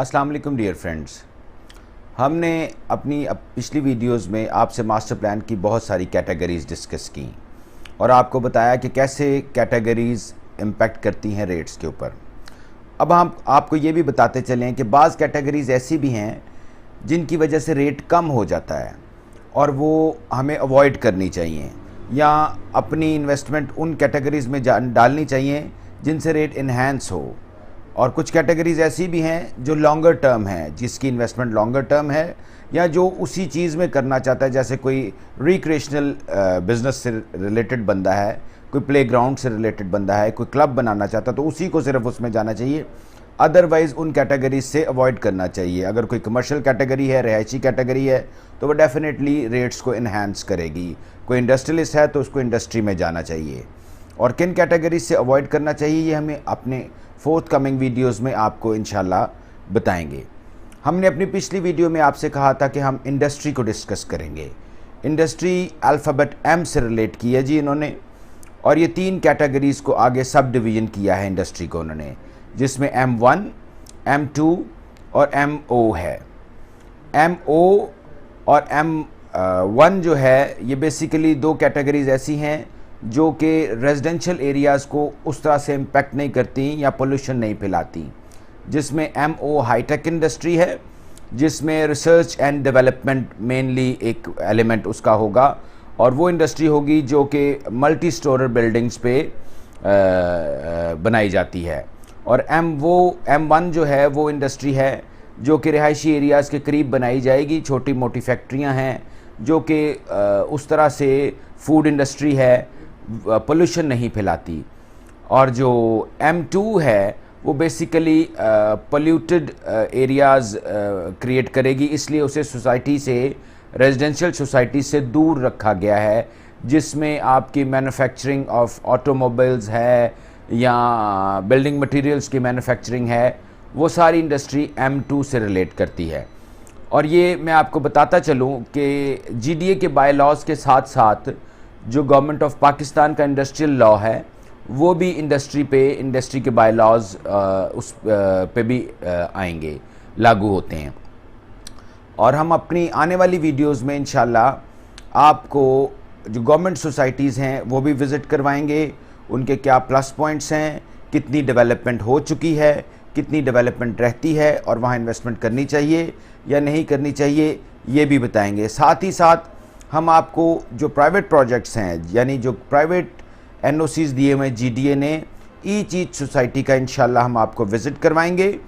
अस्सलाम वालेकुम dear friends. हमने अपनी पिछली वीडियोस में आपसे मास्टर प्लान की बहुत सारी कैटेगरीज़ डिस्कस की और आपको बताया कि कैसे कैटेगरीज़ इम्पेक्ट करती हैं रेट्स के ऊपर। अब हम आपको ये भी बताते चलें कि बाज़ कैटेगरीज़ ऐसी भी हैं जिनकी वजह से रेट कम हो जाता है और वो हमें अवॉइड करनी चाहिए या अपनी इन्वेस्टमेंट उन कैटेगरीज़ में डालनी चाहिए जिनसे रेट इन्हेंस हो। और कुछ कैटेगरीज़ ऐसी भी हैं जो लॉन्गर टर्म है, जिसकी इन्वेस्टमेंट लॉन्गर टर्म है या जो उसी चीज़ में करना चाहता है, जैसे कोई रिक्रिएशनल बिज़नेस से रिलेटेड बंदा है, कोई प्लेग्राउंड से रिलेटेड बंदा है, कोई क्लब बनाना चाहता है तो उसी को सिर्फ उसमें जाना चाहिए। अदरवाइज़ उन कैटेगरीज से अवॉइड करना चाहिए। अगर कोई कमर्शियल कैटेगरी है, रिहायशी कैटेगरी है, तो वो डेफिनेटली रेट्स को इन्हांस करेगी। कोई इंडस्ट्रियलिस्ट है तो उसको इंडस्ट्री में जाना चाहिए। और किन कैटेगरीज से अवॉइड करना चाहिए ये हमें अपने फोर्थ कमिंग वीडियोज़ में आपको इंशाल्लाह बताएंगे। हमने अपनी पिछली वीडियो में आपसे कहा था कि हम इंडस्ट्री को डिस्कस करेंगे। इंडस्ट्री अल्फ़ाबेट एम से रिलेट की है जी इन्होंने, और ये 3 कैटेगरीज़ को आगे सब डिवीज़न किया है इंडस्ट्री को उन्होंने, जिसमें M1, M2 और MO है। MO और M1 जो है ये बेसिकली 2 कैटेगरीज़ ऐसी हैं जो कि रेजिडेंशियल एरियाज़ को उस तरह से इम्पेक्ट नहीं करती या पोल्यूशन नहीं फैलाती। जिसमें MO हाईटेक इंडस्ट्री है, जिसमें रिसर्च एंड डेवलपमेंट मेनली एक एलिमेंट उसका होगा, और वो इंडस्ट्री होगी जो कि मल्टी स्टोरर बिल्डिंग्स पे बनाई जाती है। और M1 जो है वो इंडस्ट्री है जो कि रिहायशी एरियाज़ के करीब बनाई जाएगी। छोटी मोटी फैक्ट्रियां हैं जो कि उस तरह से फूड इंडस्ट्री है, पोल्यूशन नहीं फैलाती। और जो M2 है वो बेसिकली पोल्यूटेड एरियाज़ क्रिएट करेगी, इसलिए उसे सोसाइटी से, रेजिडेंशियल सोसाइटी से दूर रखा गया है, जिसमें आपकी मैन्युफैक्चरिंग ऑफ ऑटोमोबाइल्स है या बिल्डिंग मटेरियल्स की मैन्युफैक्चरिंग है, वो सारी इंडस्ट्री M2 से रिलेट करती है। और ये मैं आपको बताता चलूँ कि GDA के बाय लॉज के साथ साथ जो गवर्नमेंट ऑफ पाकिस्तान का इंडस्ट्रियल लॉ है वो भी इंडस्ट्री के बाय लॉज उस पे भी आएंगे, लागू होते हैं। और हम अपनी आने वाली वीडियोस में इंशाल्लाह आपको जो गवर्नमेंट सोसाइटीज़ हैं वो भी विज़िट करवाएंगे, उनके क्या प्लस पॉइंट्स हैं, कितनी डेवलपमेंट हो चुकी है, कितनी डेवलपमेंट रहती है और वहाँ इन्वेस्टमेंट करनी चाहिए या नहीं करनी चाहिए, ये भी बताएंगे। साथ ही साथ हम आपको जो प्राइवेट प्रोजेक्ट्स हैं, यानी जो प्राइवेट NOCs दिए हुए GDA ने, ईच सोसाइटी का इंशाल्लाह हम आपको विज़िट करवाएंगे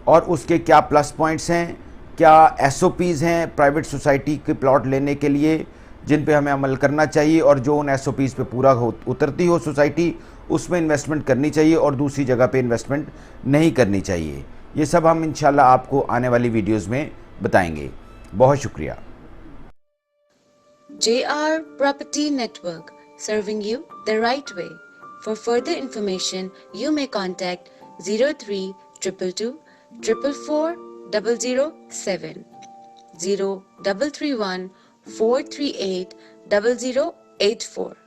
और उसके क्या प्लस पॉइंट्स हैं, क्या SOPs हैं प्राइवेट सोसाइटी के प्लॉट लेने के लिए जिन पे हमें अमल करना चाहिए, और जो उन SOPs पे पूरा उतरती हो सोसाइटी उसमें इन्वेस्टमेंट करनी चाहिए और दूसरी जगह पे इन्वेस्टमेंट नहीं करनी चाहिए। ये सब हम इंशाल्लाह आपको आने वाली वीडियोस में बताएंगे। बहुत शुक्रिया। JR Property Network, serving you the right way. For further information, you may contact 0322 444 007, 0331 438 0084.